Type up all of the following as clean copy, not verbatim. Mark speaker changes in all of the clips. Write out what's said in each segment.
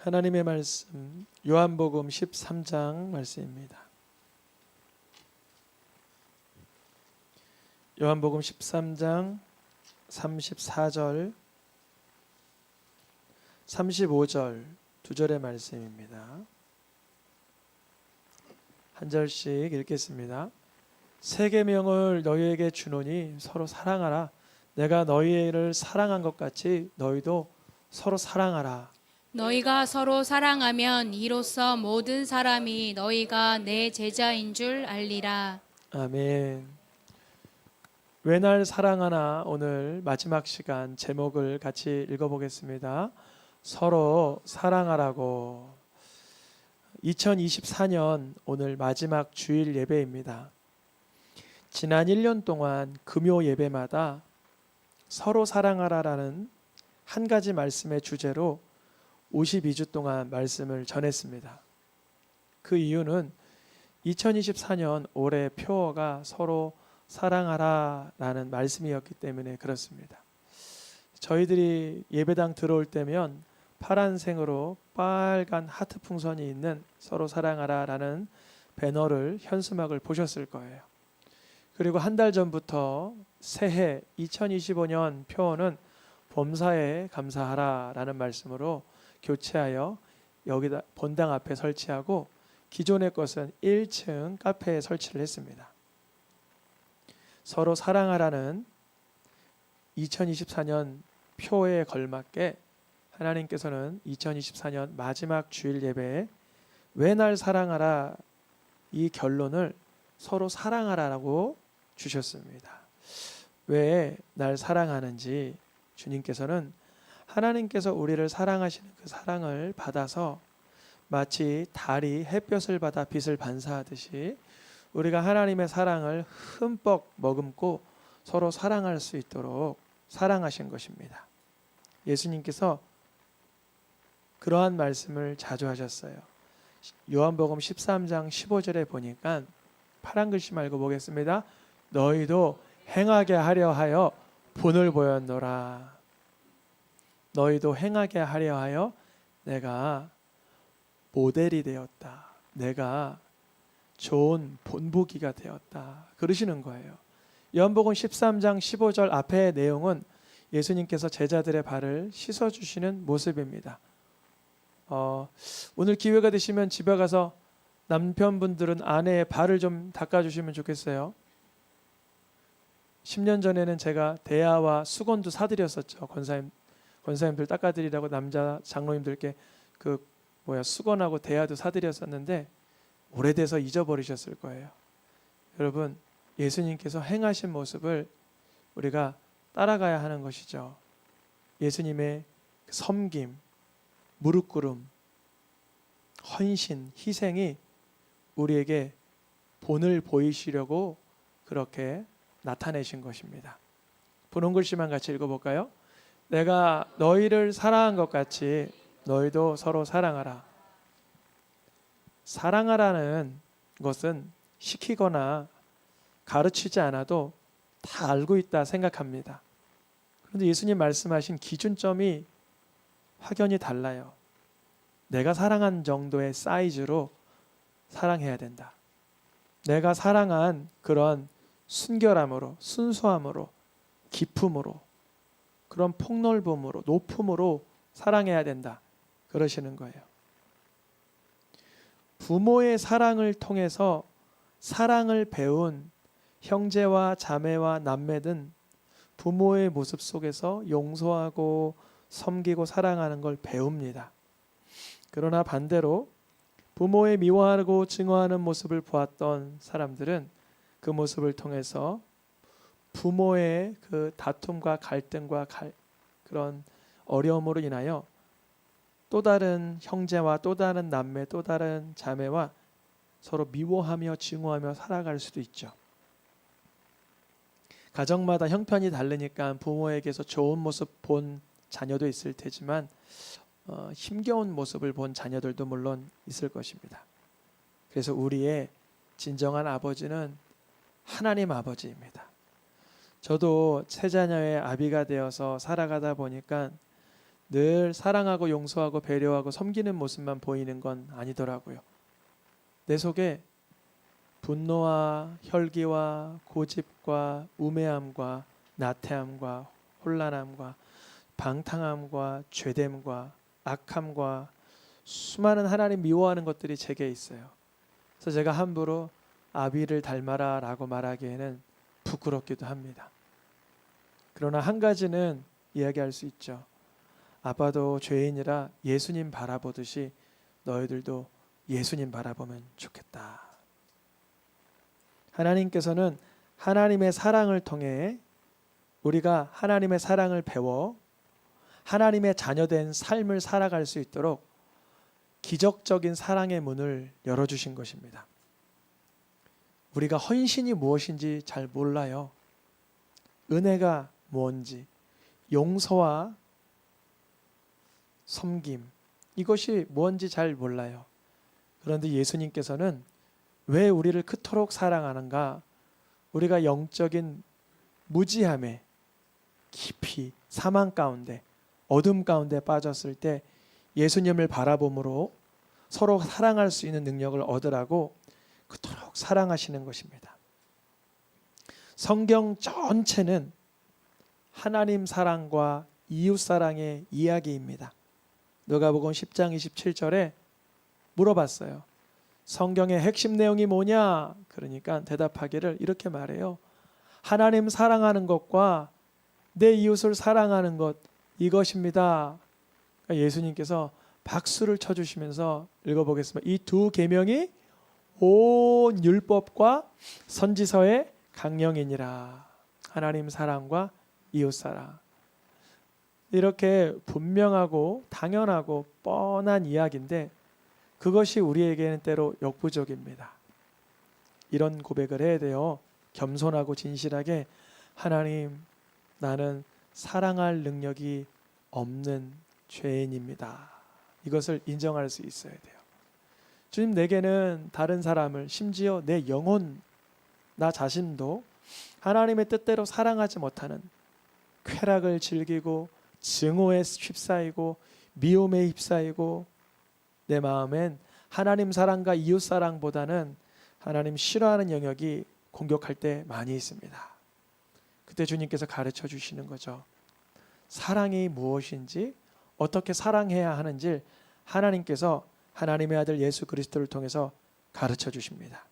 Speaker 1: 하나님의 말씀 요한복음 13장 말씀입니다. 요한복음 13장 34절 35절 두 절의 말씀입니다. 한 절씩 읽겠습니다. 새 계명을 너희에게 주노니 서로 사랑하라. 내가 너희를 사랑한 것 같이 너희도 서로 사랑하라.
Speaker 2: 너희가 서로 사랑하면 이로써 모든 사람이 너희가 내 제자인 줄 알리라.
Speaker 1: 아멘. 왜 날 사랑하나 오늘 마지막 시간 제목을 같이 읽어보겠습니다. 서로 사랑하라고. 2024년 오늘 마지막 주일 예배입니다. 지난 1년 동안 금요 예배마다 서로 사랑하라라는 한 가지 말씀의 주제로 52주 동안 말씀을 전했습니다. 그 이유는 2024년 올해 표어가 서로 사랑하라라는 말씀이었기 때문에 그렇습니다. 저희들이 예배당 들어올 때면 파란색으로 빨간 하트 풍선이 있는 서로 사랑하라라는 배너를 현수막을 보셨을 거예요. 그리고 한 달 전부터 새해 2025년 표어는 범사에 감사하라라는 말씀으로 교체하여 여기다 본당 앞에 설치하고 기존의 것은 1층 카페에 설치를 했습니다. 서로 사랑하라는 2024년 표에 걸맞게 하나님께서는 2024년 마지막 주일 예배에 왜 날 사랑하라 이 결론을 서로 사랑하라라고 주셨습니다. 왜 날 사랑하는지 주님께서는 하나님께서 우리를 사랑하시는 그 사랑을 받아서 마치 달이 햇볕을 받아 빛을 반사하듯이 우리가 하나님의 사랑을 흠뻑 머금고 서로 사랑할 수 있도록 사랑하신 것입니다. 예수님께서 그러한 말씀을 자주 하셨어요. 요한복음 13장 15절에 보니까 파란 글씨 말고 보겠습니다. 너희도 행하게 하려 하여 본을 보였노라. 너희도 행하게 하려 하여 내가 모델이 되었다. 내가 좋은 본보기가 되었다. 그러시는 거예요. 요한복음 13장 15절 앞의 내용은 예수님께서 제자들의 발을 씻어주시는 모습입니다. 오늘 기회가 되시면 집에 가서 남편분들은 아내의 발을 좀 닦아주시면 좋겠어요. 10년 전에는 제가 대야와 수건도 사드렸었죠. 권사님들 닦아드리라고 남자 장로님들께 수건하고 대야도 사드렸었는데 오래돼서 잊어버리셨을 거예요. 여러분, 예수님께서 행하신 모습을 우리가 따라가야 하는 것이죠. 예수님의 섬김, 무릎 꿇음, 헌신, 희생이 우리에게 본을 보이시려고 그렇게 나타내신 것입니다. 분홍 글씨만 같이 읽어볼까요? 내가 너희를 사랑한 것 같이 너희도 서로 사랑하라. 사랑하라는 것은 시키거나 가르치지 않아도 다 알고 있다 생각합니다. 그런데 예수님 말씀하신 기준점이 확연히 달라요. 내가 사랑한 정도의 사이즈로 사랑해야 된다. 내가 사랑한 그런 순결함으로, 순수함으로, 기품으로, 그런 폭넓음으로, 높음으로 사랑해야 된다. 그러시는 거예요. 부모의 사랑을 통해서 사랑을 배운 형제와 자매와 남매든 부모의 모습 속에서 용서하고 섬기고 사랑하는 걸 배웁니다. 그러나 반대로 부모의 미워하고 증오하는 모습을 보았던 사람들은 그 모습을 통해서 부모의 그 다툼과 갈등과 그런 어려움으로 인하여 또 다른 형제와 또 다른 남매, 또 다른 자매와 서로 미워하며 증오하며 살아갈 수도 있죠. 가정마다 형편이 다르니까 부모에게서 좋은 모습 본 자녀도 있을 테지만 힘겨운 모습을 본 자녀들도 물론 있을 것입니다. 그래서 우리의 진정한 아버지는 하나님 아버지입니다. 저도 세 자녀의 아비가 되어서 살아가다 보니까 늘 사랑하고 용서하고 배려하고 섬기는 모습만 보이는 건 아니더라고요. 내 속에 분노와 혈기와 고집과 우매함과 나태함과 혼란함과 방탕함과 죄됨과 악함과 수많은 하나님 미워하는 것들이 제게 있어요. 그래서 제가 함부로 아비를 닮아라 라고 말하기에는 부끄럽기도 합니다. 그러나 한 가지는 이야기할 수 있죠. 아빠도 죄인이라 예수님 바라보듯이 너희들도 예수님 바라보면 좋겠다. 하나님께서는 하나님의 사랑을 통해 우리가 하나님의 사랑을 배워 하나님의 자녀된 삶을 살아갈 수 있도록 기적적인 사랑의 문을 열어주신 것입니다. 우리가 헌신이 무엇인지 잘 몰라요. 은혜가 뭔지, 용서와 섬김, 이것이 뭔지 잘 몰라요. 그런데 예수님께서는 왜 우리를 그토록 사랑하는가? 우리가 영적인 무지함에 깊이 사망 가운데 어둠 가운데 빠졌을 때 예수님을 바라봄으로 서로 사랑할 수 있는 능력을 얻으라고 그토록 사랑하시는 것입니다. 성경 전체는 하나님 사랑과 이웃 사랑의 이야기입니다. 누가복음 10장 27절에 물어봤어요. 성경의 핵심 내용이 뭐냐? 그러니까 대답하기를 이렇게 말해요. 하나님 사랑하는 것과 내 이웃을 사랑하는 것, 이것입니다. 그러니까 예수님께서 박수를 쳐주시면서 읽어보겠습니다. 이 두 계명이 온 율법과 선지서의 강령이니라. 하나님 사랑과 이웃 사랑. 이렇게 분명하고 당연하고 뻔한 이야기인데 그것이 우리에게는 때로 역부족입니다. 이런 고백을 해야 돼요. 겸손하고 진실하게 하나님, 나는 사랑할 능력이 없는 죄인입니다. 이것을 인정할 수 있어야 돼요. 주님, 내게는 다른 사람을, 심지어 내 영혼, 나 자신도 하나님의 뜻대로 사랑하지 못하는, 쾌락을 즐기고 증오에 휩싸이고 미움에 휩싸이고 내 마음엔 하나님 사랑과 이웃 사랑보다는 하나님 싫어하는 영역이 공격할 때 많이 있습니다. 그때 주님께서 가르쳐 주시는 거죠. 사랑이 무엇인지, 어떻게 사랑해야 하는지 하나님께서 하나님의 아들 예수 그리스도를 통해서 가르쳐 주십니다.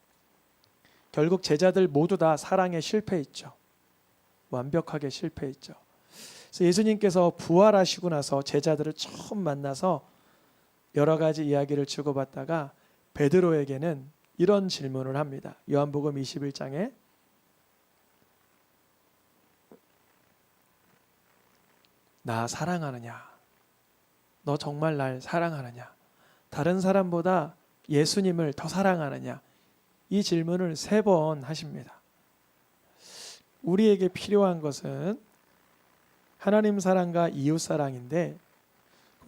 Speaker 1: 결국 제자들 모두 다 사랑에 실패했죠. 완벽하게 실패했죠. 그래서 예수님께서 부활하시고 나서 제자들을 처음 만나서 여러 가지 이야기를 주고받다가 베드로에게는 이런 질문을 합니다. 요한복음 21장에 나 사랑하느냐? 너 정말 날 사랑하느냐? 다른 사람보다 예수님을 더 사랑하느냐? 이 질문을 3번 하십니다. 우리에게 필요한 것은 하나님 사랑과 이웃 사랑인데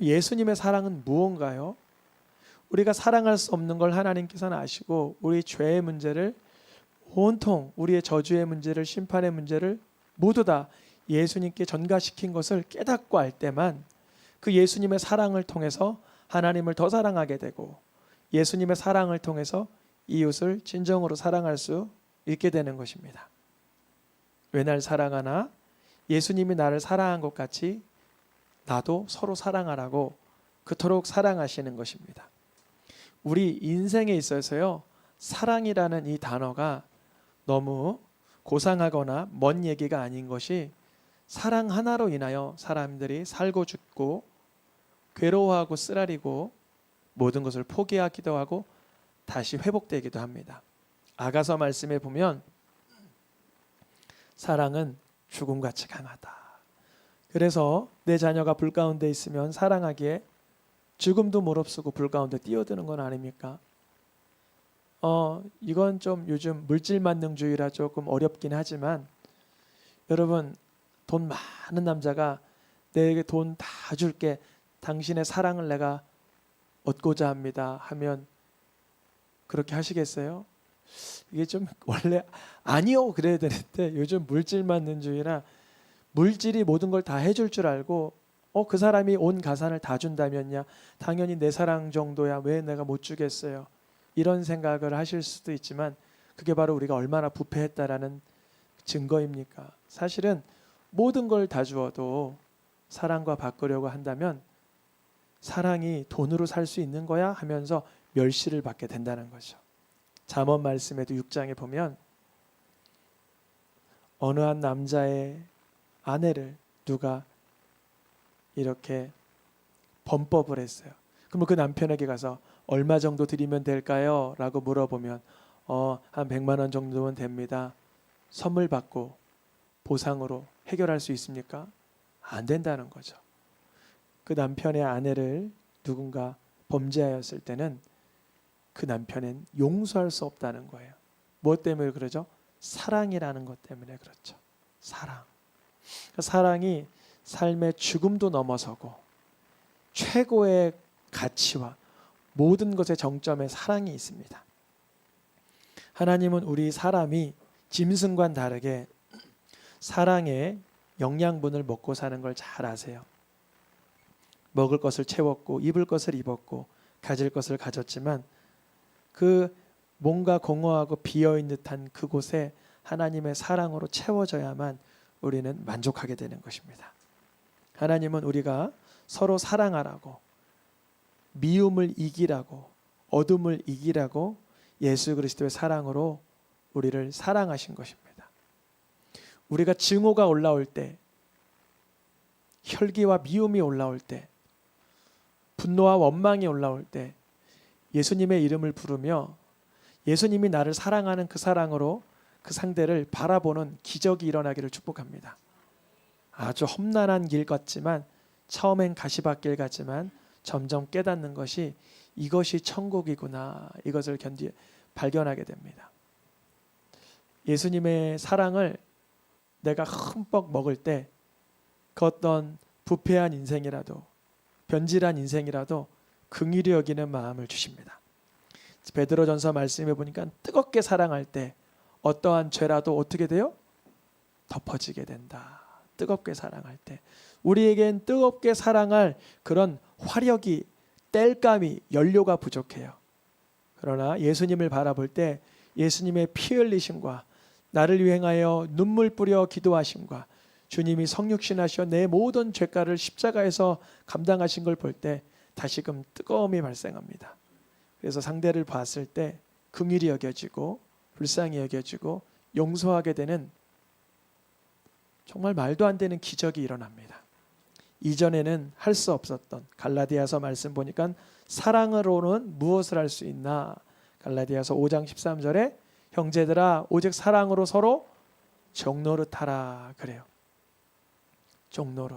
Speaker 1: 예수님의 사랑은 무언가요? 우리가 사랑할 수 없는 걸 하나님께서는 아시고 우리 죄의 문제를 온통 우리의 저주의 문제를 심판의 문제를 모두 다 예수님께 전가시킨 것을 깨닫고 알 때만 그 예수님의 사랑을 통해서 하나님을 더 사랑하게 되고 예수님의 사랑을 통해서 이웃을 진정으로 사랑할 수 있게 되는 것입니다. 왜 날 사랑하나? 예수님이 나를 사랑한 것 같이 나도 서로 사랑하라고 그토록 사랑하시는 것입니다. 우리 인생에 있어서요, 사랑이라는 이 단어가 너무 고상하거나 먼 얘기가 아닌 것이 사랑 하나로 인하여 사람들이 살고 죽고 괴로워하고 쓰라리고 모든 것을 포기하기도 하고 다시 회복되기도 합니다. 아가서 말씀에 보면 사랑은 죽음같이 강하다. 그래서 내 자녀가 불 가운데 있으면 사랑하기에 죽음도 무릅쓰고 불 가운데 뛰어드는 건 아닙니까? 이건 좀 요즘 물질 만능주의라 조금 어렵긴 하지만 여러분, 돈 많은 남자가 내게 돈 다 줄게, 당신의 사랑을 내가 얻고자 합니다 하면 그렇게 하시겠어요? 이게 좀 원래 아니요 그래야 되는데 요즘 물질 만능주의라 물질이 모든 걸 다 해줄 줄 알고 그 사람이 온 가산을 다 준다면야 당연히 내 사랑 정도야 왜 내가 못 주겠어요. 이런 생각을 하실 수도 있지만 그게 바로 우리가 얼마나 부패했다라는 증거입니까? 사실은 모든 걸 다 주어도 사랑과 바꾸려고 한다면 사랑이 돈으로 살 수 있는 거야 하면서 멸시를 받게 된다는 거죠. 잠언 말씀에도 6장에 보면 어느 한 남자의 아내를 누가 이렇게 범법을 했어요. 그러면 그 남편에게 가서 얼마 정도 드리면 될까요? 라고 물어보면 한 100만 원 정도면 됩니다. 선물 받고 보상으로 해결할 수 있습니까? 안 된다는 거죠. 그 남편의 아내를 누군가 범죄하였을 때는 그 남편은 용서할 수 없다는 거예요. 무엇 때문에 그러죠? 사랑이라는 것 때문에 그렇죠. 사랑. 사랑이 삶의 죽음도 넘어서고 최고의 가치와 모든 것의 정점에 사랑이 있습니다. 하나님은 우리 사람이 짐승과는 다르게 사랑의 영양분을 먹고 사는 걸 잘 아세요. 먹을 것을 채웠고 입을 것을 입었고 가질 것을 가졌지만 그 뭔가 공허하고 비어있는 듯한 그곳에 하나님의 사랑으로 채워져야만 우리는 만족하게 되는 것입니다. 하나님은 우리가 서로 사랑하라고, 미움을 이기라고, 어둠을 이기라고 예수 그리스도의 사랑으로 우리를 사랑하신 것입니다. 우리가 증오가 올라올 때, 혈기와 미움이 올라올 때, 분노와 원망이 올라올 때 예수님의 이름을 부르며 예수님이 나를 사랑하는 그 사랑으로 그 상대를 바라보는 기적이 일어나기를 축복합니다. 아주 험난한 길 같지만 처음엔 가시밭길 같지만 점점 깨닫는 것이 이것이 천국이구나, 이것을 발견하게 됩니다. 예수님의 사랑을 내가 흠뻑 먹을 때 그 어떤 부패한 인생이라도 변질한 인생이라도 긍휼히 여기는 마음을 주십니다. 베드로전서 말씀해 보니까 뜨겁게 사랑할 때 어떠한 죄라도 어떻게 돼요? 덮어지게 된다. 뜨겁게 사랑할 때 우리에겐 뜨겁게 사랑할 그런 화력이, 땔감이, 연료가 부족해요. 그러나 예수님을 바라볼 때 예수님의 피 흘리심과 나를 위행하여 눈물 뿌려 기도하심과 주님이 성육신하셔 내 모든 죄가를 십자가에서 감당하신 걸 볼 때 다시금 뜨거움이 발생합니다. 그래서 상대를 봤을 때 긍휼히 여겨지고 불쌍히 여겨지고 용서하게 되는 정말 말도 안 되는 기적이 일어납니다. 이전에는 할 수 없었던 갈라디아서 말씀 보니까 사랑으로는 무엇을 할 수 있나? 갈라디아서 5장 13절에 형제들아 오직 사랑으로 서로 종노릇하라 그래요. 종노릇.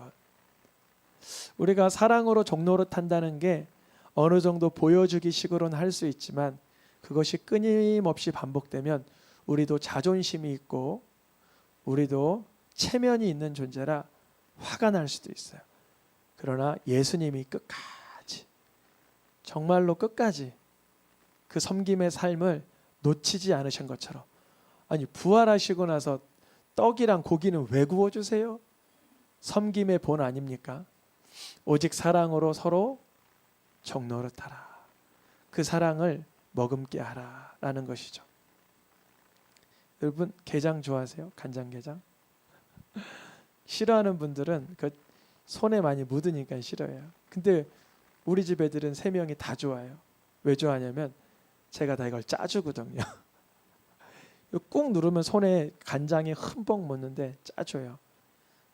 Speaker 1: 우리가 사랑으로 종노릇한다는 게 어느 정도 보여주기 식으로는 할 수 있지만 그것이 끊임없이 반복되면 우리도 자존심이 있고 우리도 체면이 있는 존재라 화가 날 수도 있어요. 그러나 예수님이 끝까지, 정말로 끝까지 그 섬김의 삶을 놓치지 않으신 것처럼, 아니 부활하시고 나서 떡이랑 고기는 왜 구워주세요? 섬김의 본 아닙니까? 오직 사랑으로 서로 종노릇하라. 그 사랑을 머금게 하라라는 것이죠. 여러분 게장 좋아하세요? 간장게장? 싫어하는 분들은 그 손에 많이 묻으니까 싫어해요. 근데 우리 집 애들은 3명이 다 좋아해요. 왜 좋아하냐면 제가 다 이걸 짜주거든요. 꾹 누르면 손에 간장이 흠뻑 묻는데 짜줘요.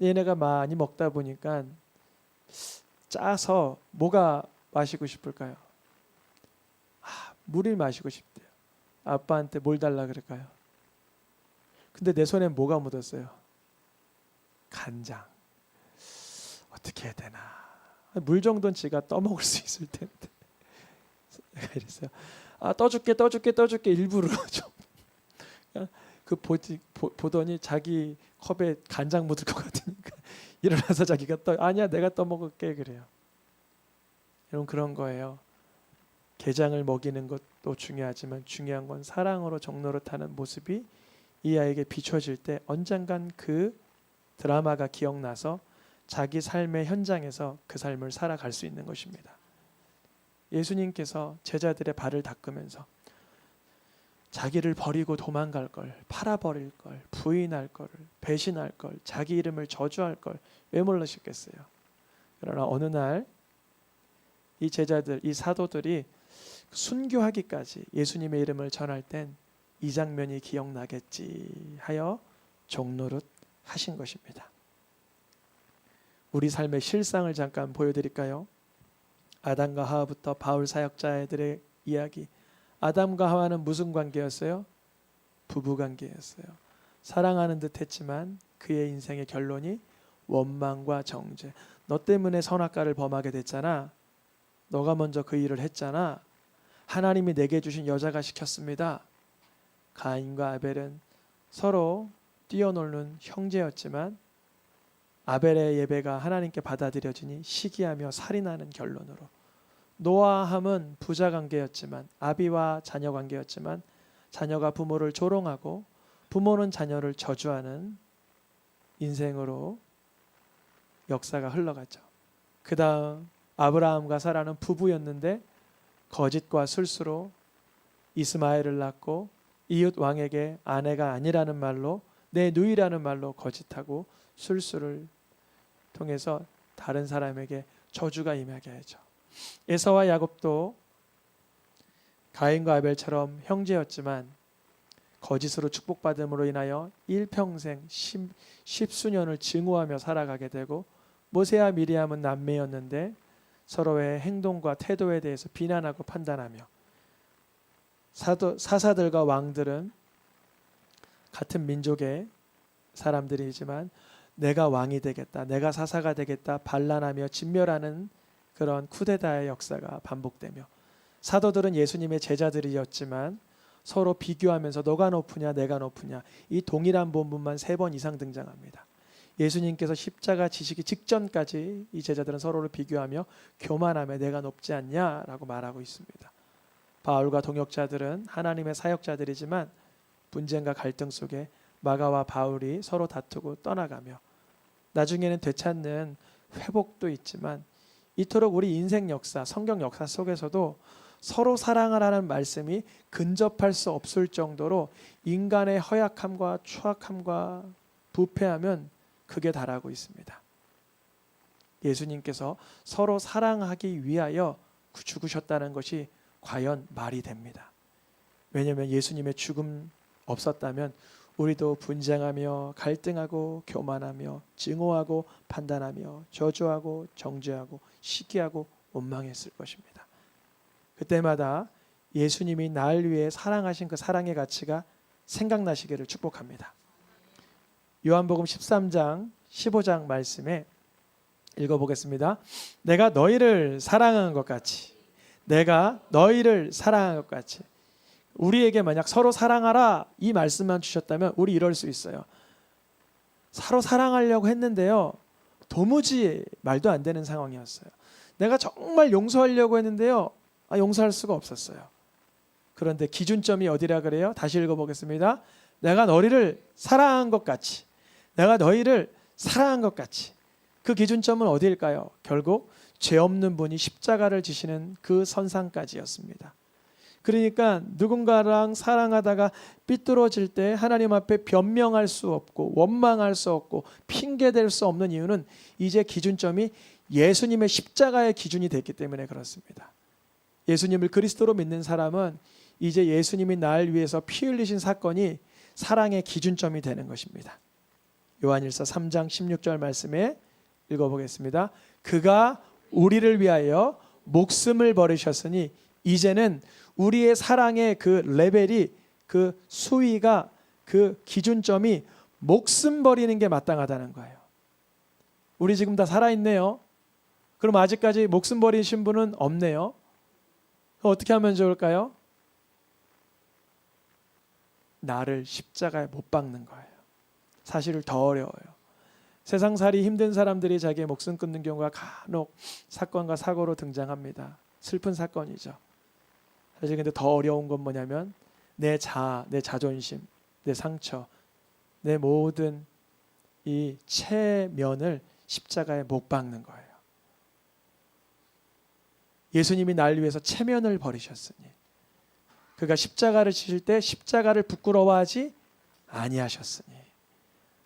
Speaker 1: 얘네가 많이 먹다 보니까 짜서 뭐가 마시고 싶을까요? 물을 마시고 싶대요. 아빠한테 뭘 달라 그럴까요? 근데 내 손에 뭐가 묻었어요? 간장. 어떻게 해야 되나? 물 정도는 지가 떠먹을 수 있을 텐데. 내가 이랬어요. 떠줄게 일부러 좀. 그 보더니 자기 컵에 간장 묻을 것 같으니까 일어나서 자기가 아니야 내가 떠먹을게 그래요. 여러분 그런 거예요. 게장을 먹이는 것도 중요하지만 중요한 건 사랑으로 종노릇하는 모습이 이 아이에게 비춰질 때 언젠간 그 드라마가 기억나서 자기 삶의 현장에서 그 삶을 살아갈 수 있는 것입니다. 예수님께서 제자들의 발을 닦으면서 자기를 버리고 도망갈 걸, 팔아버릴 걸, 부인할 걸, 배신할 걸, 자기 이름을 저주할 걸 왜 몰라셨겠어요? 그러나 어느 날 이 제자들, 이 사도들이 순교하기까지 예수님의 이름을 전할 땐 이 장면이 기억나겠지 하여 종노릇 하신 것입니다. 우리 삶의 실상을 잠깐 보여드릴까요? 아담과 하와부터 바울 사역자들의 이야기. 아담과 하와는 무슨 관계였어요? 부부 관계였어요. 사랑하는 듯 했지만 그의 인생의 결론이 원망과 정죄. 너 때문에 선악과를 범하게 됐잖아. 너가 먼저 그 일을 했잖아. 하나님이 내게 주신 여자가 시켰습니다. 가인과 아벨은 서로 뛰어노는 형제였지만 아벨의 예배가 하나님께 받아들여지니 시기하며 살인하는 결론으로, 노아와 함은 부자 관계였지만, 아비와 자녀 관계였지만 자녀가 부모를 조롱하고 부모는 자녀를 저주하는 인생으로 역사가 흘러가죠. 그 다음 아브라함과 사라는 부부였는데 거짓과 술수로 이스마엘을 낳고 이웃 왕에게 아내가 아니라는 말로, 내 누이라는 말로 거짓하고 술수를 통해서 다른 사람에게 저주가 임하게 하죠. 에서와 야곱도 가인과 아벨처럼 형제였지만 거짓으로 축복받음으로 인하여 일평생 십수년을 증오하며 살아가게 되고, 모세와 미리암은 남매였는데 서로의 행동과 태도에 대해서 비난하고 판단하며, 사사들과 왕들은 같은 민족의 사람들이지만 내가 왕이 되겠다, 내가 사사가 되겠다 반란하며 진멸하는 그런 쿠데타의 역사가 반복되며, 사도들은 예수님의 제자들이었지만 서로 비교하면서 너가 높으냐 내가 높으냐, 이 동일한 본문만 3번 이상 등장합니다. 예수님께서 십자가 지시기 직전까지 이 제자들은 서로를 비교하며 교만하며 내가 높지 않냐라고 말하고 있습니다. 바울과 동역자들은 하나님의 사역자들이지만 분쟁과 갈등 속에 마가와 바울이 서로 다투고 떠나가며, 나중에는 되찾는 회복도 있지만 이토록 우리 인생 역사, 성경 역사 속에서도 서로 사랑하라는 말씀이 근접할 수 없을 정도로 인간의 허약함과 추악함과 부패하면 극에 달하고 있습니다. 예수님께서 서로 사랑하기 위하여 죽으셨다는 것이 과연 말이 됩니다. 왜냐하면 예수님의 죽음 없었다면 우리도 분쟁하며 갈등하고 교만하며 증오하고 판단하며 저주하고 정죄하고 시기하고 원망했을 것입니다. 그때마다 예수님이 날 위해 사랑하신 그 사랑의 가치가 생각나시기를 축복합니다. 요한복음 13장 15장 말씀에 읽어보겠습니다. 내가 너희를 사랑한 것 같이, 내가 너희를 사랑한 것 같이. 우리에게 만약 서로 사랑하라 이 말씀만 주셨다면 우리 이럴 수 있어요. 서로 사랑하려고 했는데요, 도무지 말도 안 되는 상황이었어요. 내가 정말 용서하려고 했는데요, 용서할 수가 없었어요. 그런데 기준점이 어디라 그래요? 다시 읽어보겠습니다. 내가 너희를 사랑한 것 같이, 내가 너희를 사랑한 것 같이. 그 기준점은 어디일까요? 결국 죄 없는 분이 십자가를 지시는 그 선상까지였습니다. 그러니까 누군가랑 사랑하다가 삐뚤어질 때 하나님 앞에 변명할 수 없고 원망할 수 없고 핑계댈 수 없는 이유는 이제 기준점이 예수님의 십자가의 기준이 됐기 때문에 그렇습니다. 예수님을 그리스도로 믿는 사람은 이제 예수님이 날 위해서 피 흘리신 사건이 사랑의 기준점이 되는 것입니다. 요한일서 3장 16절 말씀에 읽어보겠습니다. 그가 우리를 위하여 목숨을 버리셨으니 이제는 우리의 사랑의 그 레벨이, 그 수위가, 그 기준점이 목숨 버리는 게 마땅하다는 거예요. 우리 지금 다 살아있네요. 그럼 아직까지 목숨 버리신 분은 없네요. 어떻게 하면 좋을까요? 나를 십자가에 못 박는 거예요. 사실 더 어려워요. 세상살이 힘든 사람들이 자기의 목숨 끊는 경우가 간혹 사건과 사고로 등장합니다. 슬픈 사건이죠. 사실 근데 더 어려운 건 뭐냐면 내 자존심, 내 상처, 내 모든 이 체면을 십자가에 못 박는 거예요. 예수님이 날 위해서 체면을 버리셨으니 그가 십자가를 지실 때 십자가를 부끄러워하지 아니하셨으니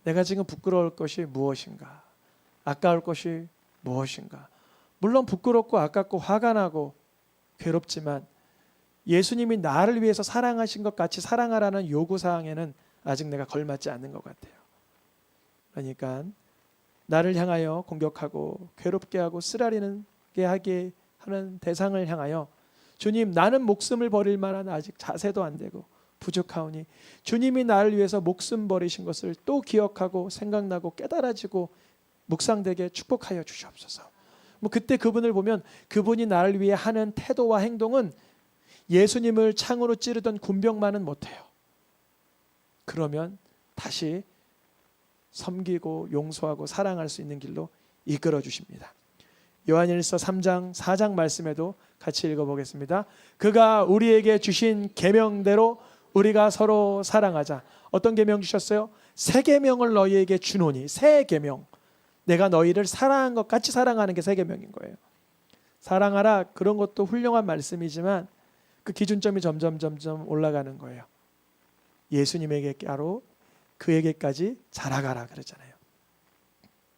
Speaker 1: 내가 지금 부끄러울 것이 무엇인가? 아까울 것이 무엇인가? 물론 부끄럽고 아깝고 화가 나고 괴롭지만 예수님이 나를 위해서 사랑하신 것 같이 사랑하라는 요구사항에는 아직 내가 걸맞지 않는 것 같아요. 그러니까 나를 향하여 공격하고 괴롭게 하고 쓰라리게 하게 하는 대상을 향하여 주님, 나는 목숨을 버릴 만한 아직 자세도 안 되고 부족하오니 주님이 나를 위해서 목숨 버리신 것을 또 기억하고 생각나고 깨달아지고 묵상되게 축복하여 주시옵소서. 뭐 그때 그분을 보면 그분이 나를 위해 하는 태도와 행동은 예수님을 창으로 찌르던 군병만은 못해요. 그러면 다시 섬기고 용서하고 사랑할 수 있는 길로 이끌어 주십니다. 요한일서 3장 4장 말씀에도 같이 읽어보겠습니다. 그가 우리에게 주신 계명대로 우리가 서로 사랑하자. 어떤 계명 주셨어요? 새 계명을 너희에게 주노니. 새 계명. 내가 너희를 사랑한 것 같이 사랑하는 게 새 계명인 거예요. 사랑하라, 그런 것도 훌륭한 말씀이지만 그 기준점이 점점 올라가는 거예요. 예수님에게로 그에게까지 자라가라 그러잖아요.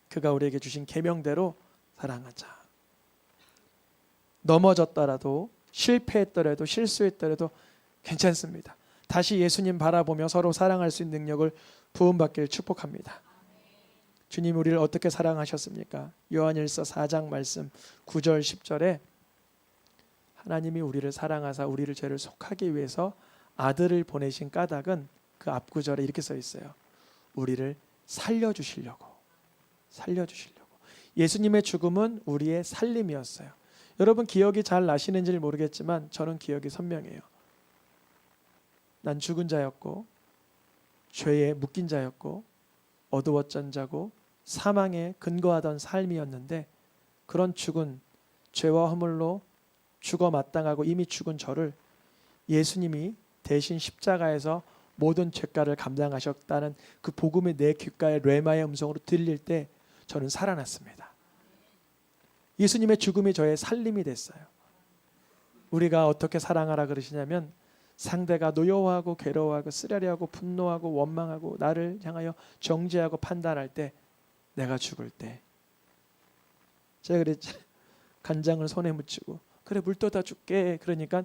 Speaker 1: 그가 우리에게 주신 계명대로 사랑하자. 넘어졌더라도 실패했더라도 실수했더라도 괜찮습니다. 다시 예수님 바라보며 서로 사랑할 수 있는 능력을 부음받기를 축복합니다. 주님 우리를 어떻게 사랑하셨습니까? 요한일서 4장 말씀 9절 10절에 하나님이 우리를 사랑하사 우리를 죄를 속하기 위해서 아들을 보내신 까닭은 그 앞구절에 이렇게 써 있어요. 우리를 살려주시려고. 예수님의 죽음은 우리의 살림이었어요. 여러분 기억이 잘 나시는지 모르겠지만 저는 기억이 선명해요. 난 죽은 자였고 죄에 묶인 자였고 어두웠던 자고 사망에 근거하던 삶이었는데 그런 죽은 죄와 허물로 죽어 마땅하고 이미 죽은 저를 예수님이 대신 십자가에서 모든 죄가를 감당하셨다는 그 복음이 내 귓가에 뢰마의 음성으로 들릴 때 저는 살아났습니다. 예수님의 죽음이 저의 살림이 됐어요. 우리가 어떻게 사랑하라 그러시냐면 상대가 노여워하고 괴로워하고 쓰라리하고 분노하고 원망하고 나를 향하여 정죄하고 판단할 때 내가 죽을 때 제가 그랬지 간장을 손에 묻히고 그래 물 떠다 줄게 그러니까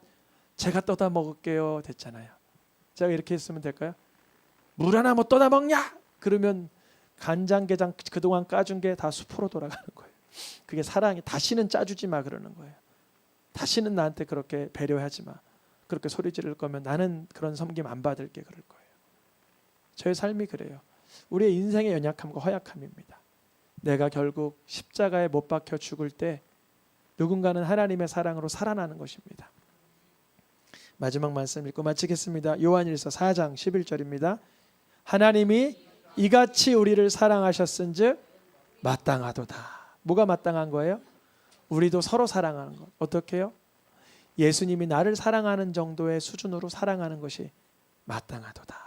Speaker 1: 제가 떠다 먹을게요 됐잖아요. 제가 이렇게 했으면 될까요? 물 하나 뭐 떠다 먹냐? 그러면 간장게장 그동안 까준 게 다 수포로 돌아가는 거예요. 그게 사랑이. 다시는 짜주지 마 그러는 거예요. 다시는 나한테 그렇게 배려하지 마. 그렇게 소리 지를 거면 나는 그런 섬김 안 받을게 그럴 거예요. 저의 삶이 그래요. 우리의 인생의 연약함과 허약함입니다. 내가 결국 십자가에 못 박혀 죽을 때 누군가는 하나님의 사랑으로 살아나는 것입니다. 마지막 말씀 읽고 마치겠습니다. 요한일서 4장 11절입니다. 하나님이 이같이 우리를 사랑하셨은즉 마땅하도다. 뭐가 마땅한 거예요? 우리도 서로 사랑하는 것. 어떻게 해요? 예수님이 나를 사랑하는 정도의 수준으로 사랑하는 것이 마땅하도다.